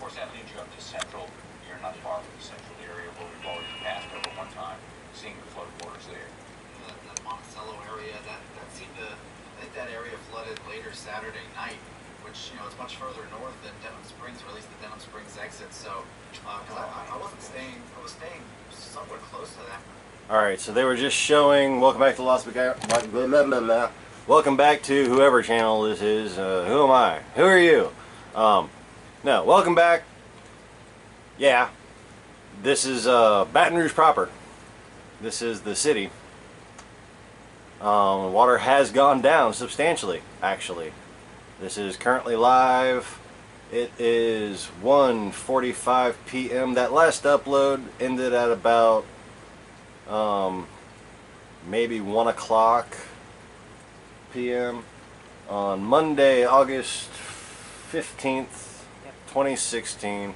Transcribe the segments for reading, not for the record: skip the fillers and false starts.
course, that leads you up to Central. You're not far from the Central area where we've already passed over one time, seeing the flood waters there. The Monticello area, that seemed to, I think that area flooded later Saturday night, which, you know, it's much further north than Denham Springs, or at least the Denham Springs exit. So, because I wasn't staying, I was staying somewhere close to that. Alright, so they were just showing, welcome back to Las Vegas, welcome back to whoever channel this is, who am I? Who are you? No, welcome back. Yeah, this is Baton Rouge proper. This is the city. Water has gone down substantially, actually. This is currently live. It is 1:45 p.m. That last upload ended at about maybe 1 o'clock p.m. on Monday, August 15th, 2016.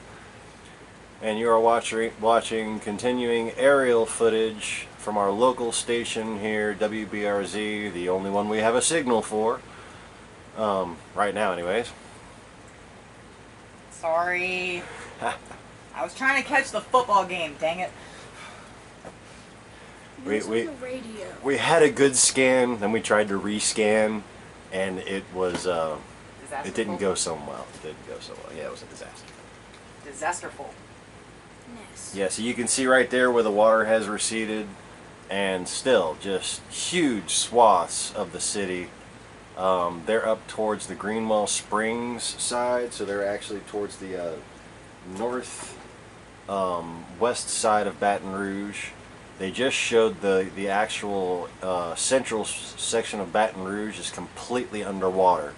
And you are watching continuing aerial footage from our local station here, WBRZ, the only one we have a signal for. Right now anyways. Sorry. I was trying to catch the football game, dang it. We had a good scan, then we tried to rescan, and it was it didn't go so well. It didn't go so well. Yeah, it was a disaster. Disasterful. Yes. Yeah, so you can see right there where the water has receded, and still just huge swaths of the city. They're up towards the Greenwell Springs side, so they're actually towards the north west side of Baton Rouge. They just showed the actual central section of Baton Rouge is completely underwater.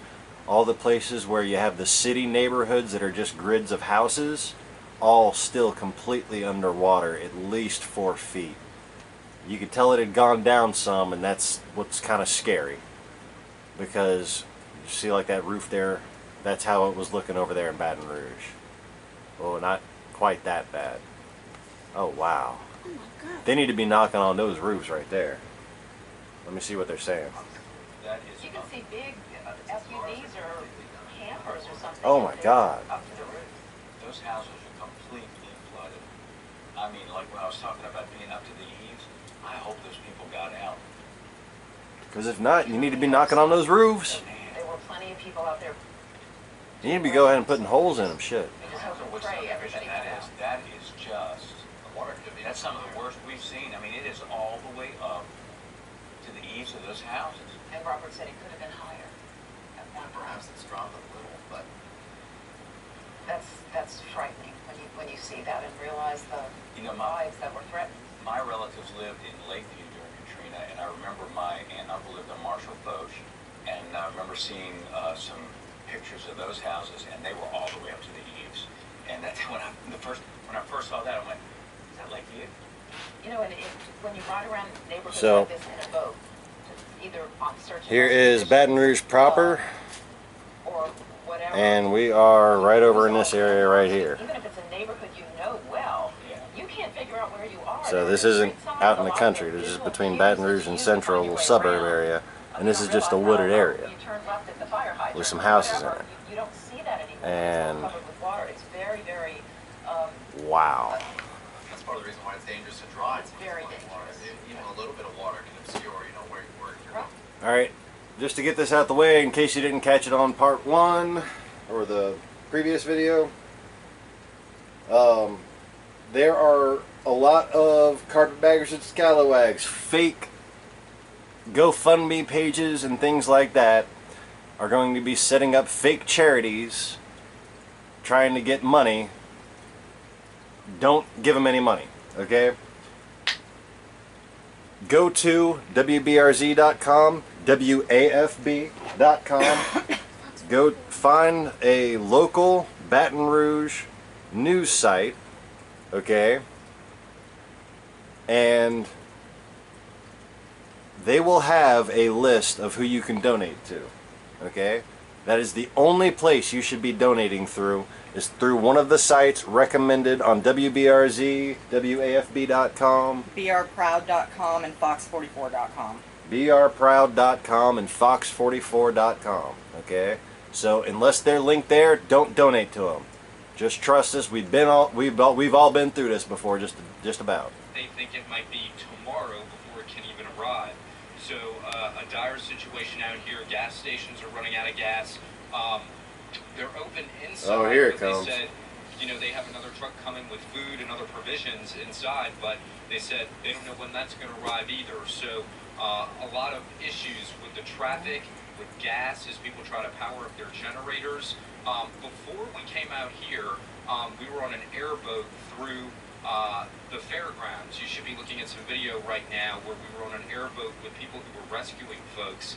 All the places where you have the city neighborhoods that are just grids of houses, all still completely underwater, at least 4 feet. You could tell it had gone down some, and that's what's kind of scary. Because you see like that roof there, that's how it was looking over there in Baton Rouge. Oh, not quite that bad. Oh wow. Oh my God. They need to be knocking on those roofs right there. Let me see what they're saying. That is You can see big SUVs or campers or something. Oh my God. Up to the roof. those houses are completely flooded. I mean, like when I was talking about being up to the eaves, I hope those people got out. Because if not, you need to be knocking on those roofs. There were plenty of people out there. You need to be go ahead and putting holes in them. Shit. We just hope and pray everybody got out. That is just, that's some of the worst we've seen. I mean, it is all the way up to the eaves of those houses. And Robert said it could have been higher. Perhaps it's dropped a little, but that's frightening when you see that and realize the lives that were threatened. My relatives lived in Lakeview during Katrina, and I remember my aunt and uncle lived on Marshall Foch, and I remember seeing some pictures of those houses, and they were all the way up to the eaves. And that when I first saw that, I went, "Is that Lakeview?" You know, and when you ride around neighborhoods So, like this in a boat, either on search. Here is Baton Rouge proper, or whatever, and we are right over in this area right here. Even if it's a neighborhood you know well, you can't figure out where you are. So this isn't out in the country. This is between Baton Rouge and Central, a little suburb area, and this is just a wooded area with some houses in it. You don't see that anymore. And it's all covered with water. It's very, very. Wow. that's part of the reason why it's dangerous to drive. It's very dangerous. Even a little bit of water can obscure, where you're Right. Alright, just to get this out the way, in case you didn't catch it on part 1 or the previous video, there are a lot of carpetbaggers and scalawags, fake GoFundMe pages and things like that are going to be setting up fake charities trying to get money. Don't give them any money, okay? Go to WBRZ.com, WAFB.com. Go find a local Baton Rouge news site, okay? And they will have a list of who you can donate to, okay? That is the only place you should be donating through, is through one of the sites recommended on WBRZ, WAFB.com, brproud.com, and fox44.com. brproud.com and fox44.com, okay? So unless they're linked there, don't donate to them. Just trust us. We've all been through this before, just about. They think it might be tomorrow before it can even arrive. So a dire situation out here. Gas stations are running out of gas. They're open inside. Oh, here it but comes. They said, you know, they have another truck coming with food and other provisions inside, but they said they don't know when that's going to arrive either. So a lot of issues with the traffic, with gas, as people try to power up their generators. Before we came out here, we were on an airboat through the fairgrounds. You should be looking at some video right now where we were on an airboat with people who were rescuing folks.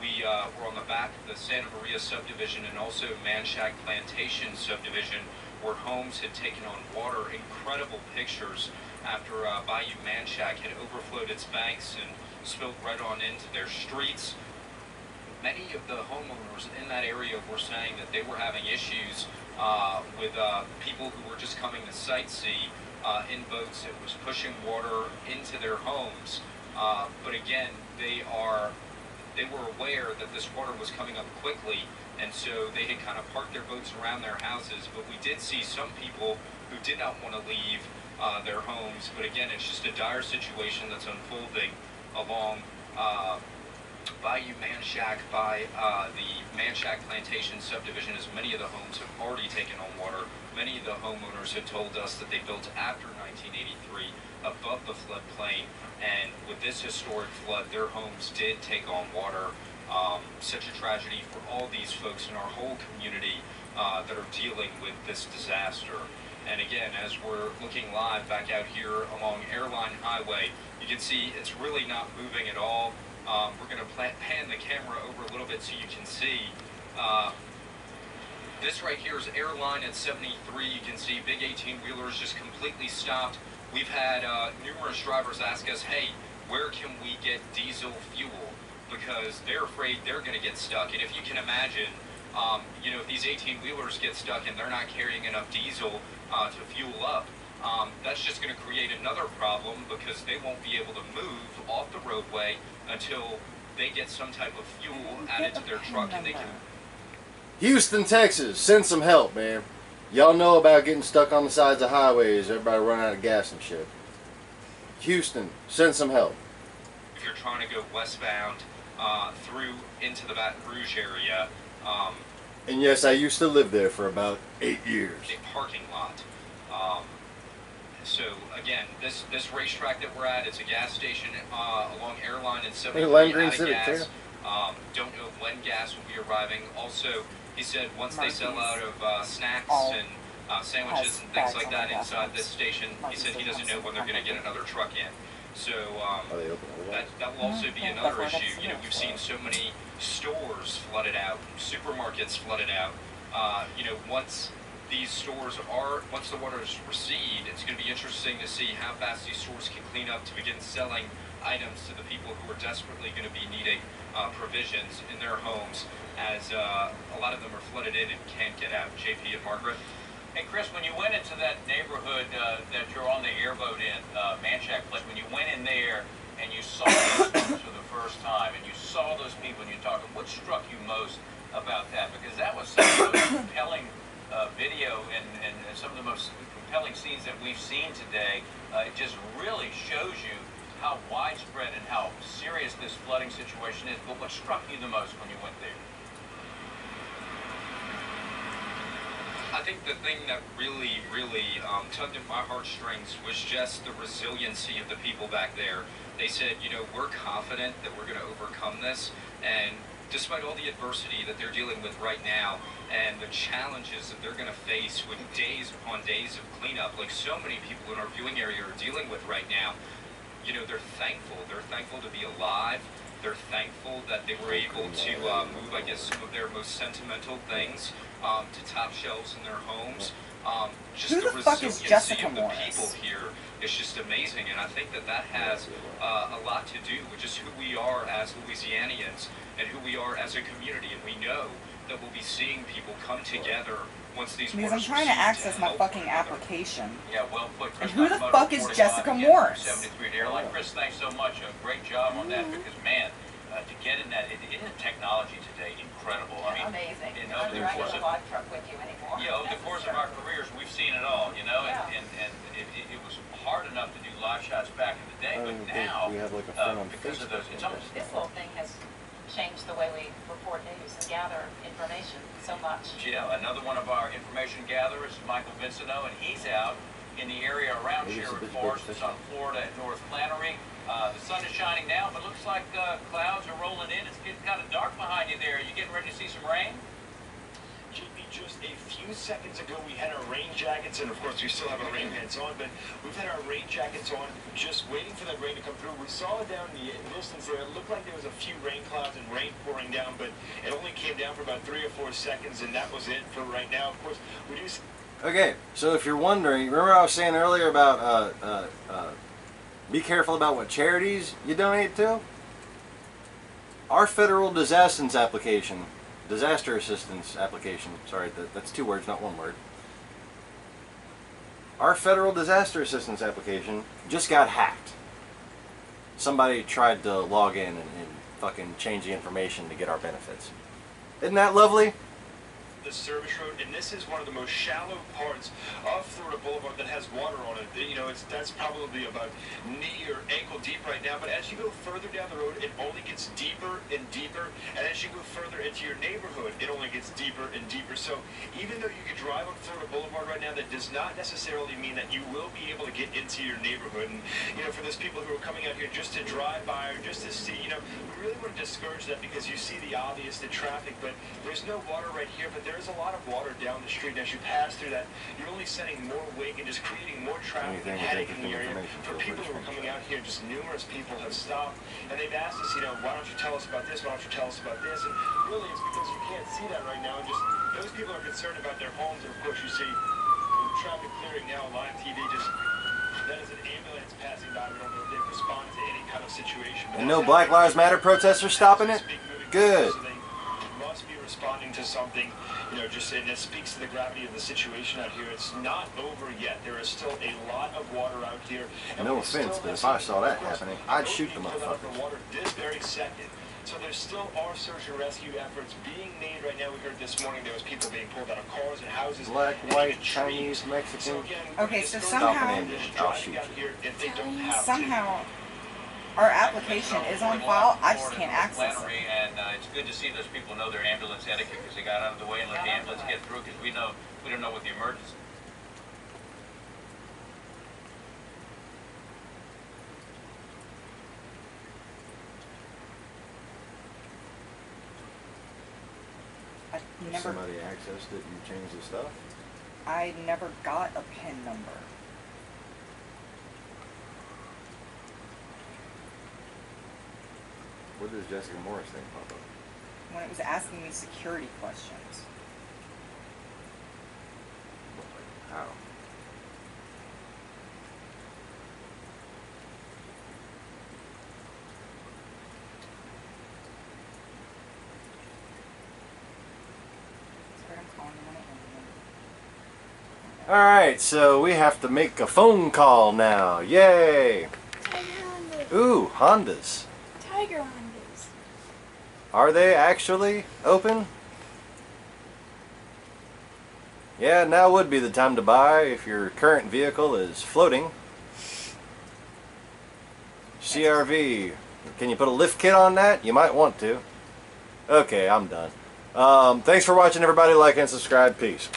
We were on the back of the Santa Maria subdivision and also Manchac Plantation subdivision, where homes had taken on water. Incredible pictures after Bayou Manchac had overflowed its banks and spilled right on into their streets. Many of the homeowners in that area were saying that they were having issues with people who were just coming to sightsee in boats that was pushing water into their homes. But again, they were aware that this water was coming up quickly, and so they had kind of parked their boats around their houses. But we did see some people who did not want to leave their homes. But again, it's just a dire situation that's unfolding along Bayou Manchac by the Manchac Plantation subdivision, as many of the homes have already taken on water. Many of the homeowners have told us that they built after 1983 above the floodplain, and with this historic flood, their homes did take on water. Such a tragedy for all these folks in our whole community that are dealing with this disaster. And again, as we're looking live back out here along Airline Highway, you can see it's really not moving at all. We're going to pan the camera over a little bit so you can see. This right here is Airline at 73. You can see big 18-wheelers just completely stopped. We've had numerous drivers ask us, hey, where can we get diesel fuel? Because they're afraid they're going to get stuck. And if you can imagine, you know, if these 18-wheelers get stuck and they're not carrying enough diesel to fuel up, that's just going to create another problem, because they won't be able to move off the roadway until they get some type of fuel added to their truck and they can... Houston, Texas, send some help, man. Y'all know about getting stuck on the sides of highways, everybody run out of gas and shit. Houston, send some help. If you're trying to go westbound through into the Baton Rouge area... and yes, I used to live there for about 8 years. A parking lot. So again, this racetrack that we're at is a gas station along Airline and 73 out of gas. Don't know when gas will be arriving. Also, he said once they sell out of snacks and sandwiches and things like that inside this station, he said he doesn't know when they're going to get another truck in. So that will also be another issue. You know, we've seen so many stores flooded out, supermarkets flooded out. You know, once the waters recede, it's going to be interesting to see how fast these stores can clean up to begin selling items to the people who are desperately going to be needing provisions in their homes, as a lot of them are flooded in and can't get out. JP and Margaret? Hey, Chris, when you went into that neighborhood that you're on the airboat in, Manchac Place, when you went in there and you saw those folks for the first time, and you saw those people and you're talking, what struck you most about that? Because that was some of the most compelling video and some of the most compelling scenes that we've seen today. It just really shows you how widespread and how serious this flooding situation is. But what struck you the most when you went there? I think the thing that really tugged at my heartstrings was just the resiliency of the people back there. They said, you know, we're confident that we're going to overcome this, and despite all the adversity that they're dealing with right now and the challenges that they're going to face with days upon days of cleanup, like so many people in our viewing area are dealing with right now, you know, they're thankful. They're thankful to be alive. They're thankful that they were able to move, I guess, some of their most sentimental things to top shelves in their homes. Just Who the fuck is Jessica of the Morris? people here is just amazing, and I think that has a lot to do with just who we are as Louisianians and who we are as a community. And we know that we'll be seeing people come together once these Because I'm trying to access my fucking application. Yeah, well put, Chris. And who the fuck is Jessica Morris? 73 at Airline. Chris, thanks so much. A great job on that, because, man, to get in that, isn't technology today incredible? I mean, Amazing. in You're not the driving course a of, log truck with you anymore. yeah, over the course of our careers, we've seen it all, you know, Yeah. and it was hard enough to do live shots back in the day, but now, we have like a friend on because of those, it's almost, This whole thing has changed the way we report news and gather information so much. yeah, another one of our information gatherers is Michael Vincento, and he's out in the area around Maybe it's a Sherwood bit Forest. big It's on Florida at North Flannery. The sun is shining now, but looks like clouds are rolling in. It's getting kind of dark behind you there. Are you getting ready to see some rain? JP, just a few seconds ago we had our rain jackets, and of course we still have our rain pants on, but we've had our rain jackets on, just waiting for that rain to come through. We saw it down in the distance there. It looked like there was a few rain clouds and rain pouring down, but it only came down for about 3 or 4 seconds, and that was it for right now. Of course, we do. Okay, so if you're wondering, remember I was saying earlier about be careful about what charities you donate to? Our federal disaster assistance application, sorry, that's 2 words, not 1 word. Our federal disaster assistance application just got hacked. Somebody tried to log in and fucking change the information to get our benefits. Isn't that lovely? The service road, and this is one of the most shallow parts of Florida Boulevard that has water on it. You know, that's probably about knee or ankle deep right now, but as you go further down the road, it only gets deeper and deeper, and as you go further into your neighborhood, it only gets deeper and deeper. So even though you could drive on Florida Boulevard right now, that does not necessarily mean that you will be able to get into your neighborhood. And, you know, for those people who are coming out here just to drive by or just to see, you know, we really want to discourage that, because you see the obvious, the traffic, but there's no water right here, but there's a lot of water down the street, and as you pass through that, you're only sending more weight and just creating more traffic and headache in the area. For people who are coming out here, just numerous people have stopped, and they've asked us, you know, why don't you tell us about this, why don't you tell us about this, and really it's because you can't see that right now, and just those people are concerned about their homes, and of course you see traffic clearing now, live TV, just that is an ambulance passing by. We don't know if they've responded to any kind of situation. And no Black Lives Matter protesters stopping it? Good. So they must be responding to something, you know, just, and it speaks to the gravity of the situation out here. It's not over yet. There is still a lot of water out here. And No offense, but if I saw that happening, I'd shoot the motherfuckers. Water this very second. So there still are search and rescue efforts being made right now. We heard this morning there was people being pulled out of cars and houses. Black, white, Chinese, Mexican. So again, Okay, so Stop somehow, an engine, I'll shoot you. if they don't have to. somehow, our application is on file. I just can't access it. And it's good to see those people know their ambulance etiquette, because they got out of the way and let the ambulance get through, because we don't know what the emergency. I If never, somebody accessed it, you changed the stuff? I never got a PIN number. Where does Jessica Morris thing pop up? When it was asking me security questions. How? Sorry, I'm calling you when it ends. Alright, so we have to make a phone call now. Yay! Tiger Honda. Ooh, Hondas. Tiger Hondas. Are they actually open? Yeah, now would be the time to buy if your current vehicle is floating. CRV. Can you put a lift kit on that? You might want to. Okay, I'm done. Thanks for watching, everybody. Like and subscribe. Peace.